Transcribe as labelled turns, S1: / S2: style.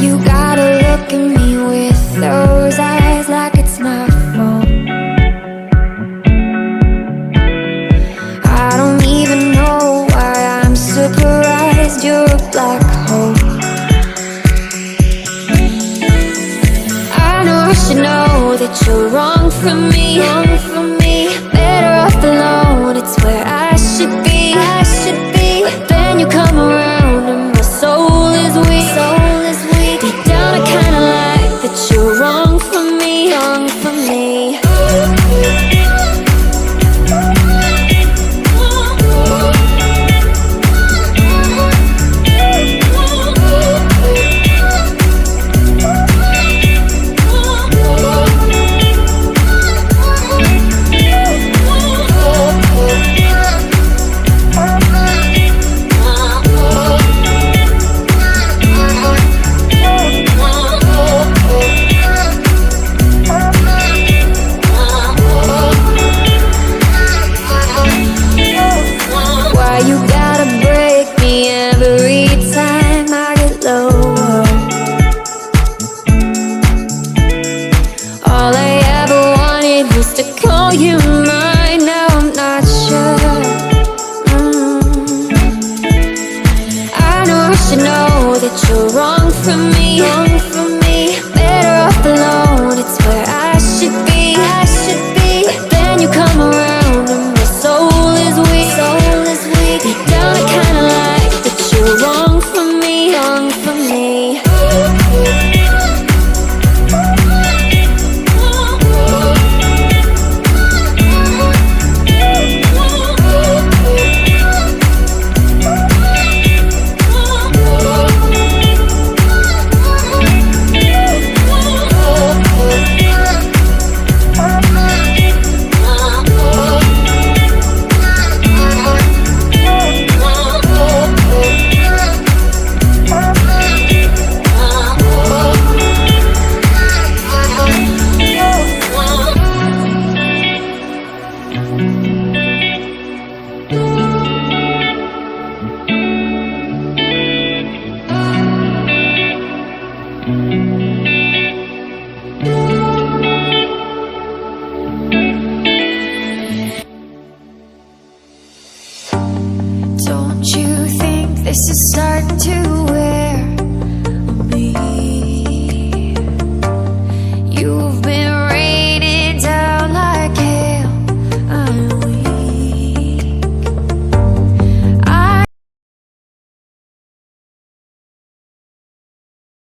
S1: you gotta look at me with those eyes like it's my fault? I don't even know why I'm surprised you're a black hole. I know I should know that you're wrong for me, better off alone, it's where I should be. But then you come around and my soul is weak. Deep down I kinda like that you're wrong for me, You gotta break me every time I get lower. All I ever wanted was to call you mine. Now I'm not sure. I know I should know that you're wrong for me, better off alone, it's where I should be. But then you come around and my soul is weak. Deep down I kinda like that you're wrong for me, Don't you think this is starting to